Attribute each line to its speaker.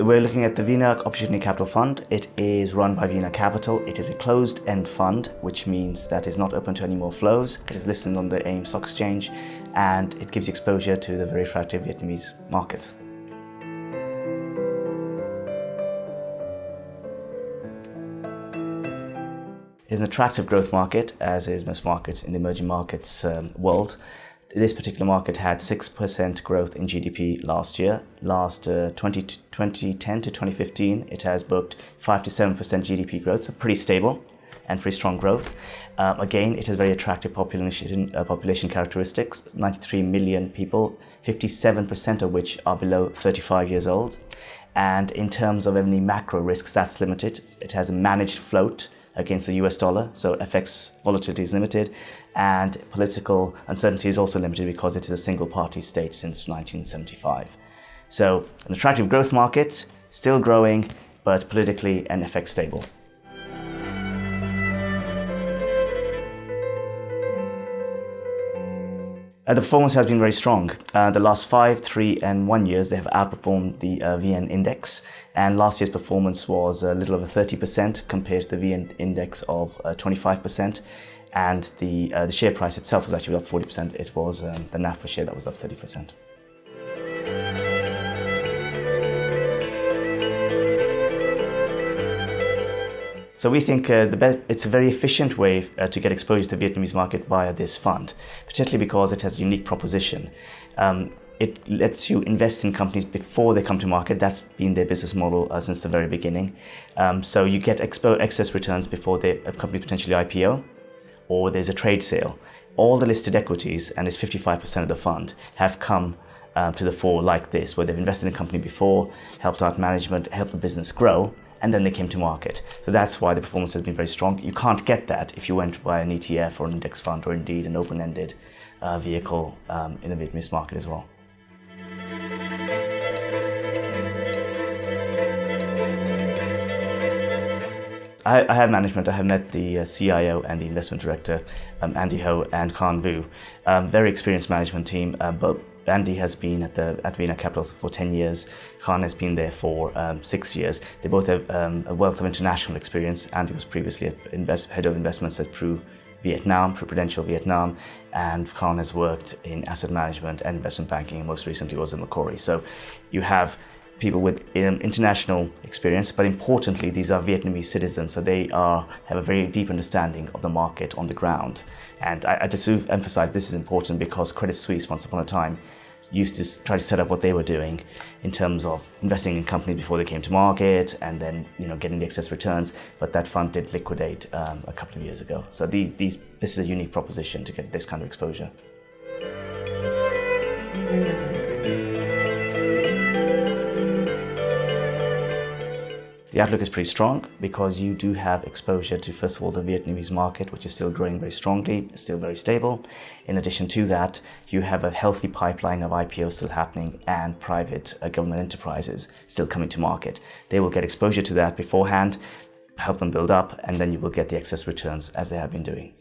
Speaker 1: We're looking at the Vina Opportunity Capital Fund. It is run by VinaCapital. It is a closed-end fund, which means that it's not open to any more flows. It is listed on the AIM stock exchange, and it gives you exposure to the very attractive Vietnamese markets. It's an attractive growth market, as is most markets in the emerging markets world. This particular market had 6% growth in GDP last year. 2010 to 2015, it has booked 5 to 7% GDP growth, so pretty stable and pretty strong growth. Again, it has very attractive population characteristics, 93 million people, 57% of which are below 35 years old. And in terms of any macro risks, that's limited. It has a managed float against the US dollar, so FX volatility is limited, and political uncertainty is also limited because it is a single party state since 1975. So an attractive growth market, still growing, but politically and FX stable. The performance has been very strong. The last 5, 3 and 1 years, they have outperformed the VN index, and last year's performance was a little over 30% compared to the VN index of 25%, and the share price itself was actually up 40%. It was the NAV per share that was up 30%. So we think it's a very efficient way to get exposure to the Vietnamese market via this fund, particularly because it has a unique proposition. It lets you invest in companies before they come to market. That's been their business model since the very beginning. So you get excess returns before a company potentially IPO, or there's a trade sale. All the listed equities, and it's 55% of the fund, have come to the fore like this, where they've invested in a company before, helped out management, helped the business grow, and then they came to market. So that's why the performance has been very strong. You can't get that if you went by an ETF or an index fund, or indeed an open-ended vehicle in the Vietnamese market as well. I have management. I have met the CIO and the investment director, Andy Ho and Khan Vu. Very experienced management team. But Andy has been at VinaCapital for 10 years. Khan has been there for 6 years. They both have a wealth of international experience. Andy was previously head of investments at Prudential Vietnam, and Khan has worked in asset management and investment banking, and most recently was at Macquarie. So you have people with international experience, but importantly, these are Vietnamese citizens, so they have a very deep understanding of the market on the ground. And I just emphasize this is important because Credit Suisse, once upon a time, used to try to set up what they were doing in terms of investing in companies before they came to market, and then getting the excess returns. But that fund did liquidate a couple of years ago. So this is a unique proposition to get this kind of exposure. The outlook is pretty strong because you do have exposure to, first of all, the Vietnamese market, which is still growing very strongly, still very stable. In addition to that, you have a healthy pipeline of IPOs still happening and private government enterprises still coming to market. They will get exposure to that beforehand, help them build up, and then you will get the excess returns as they have been doing.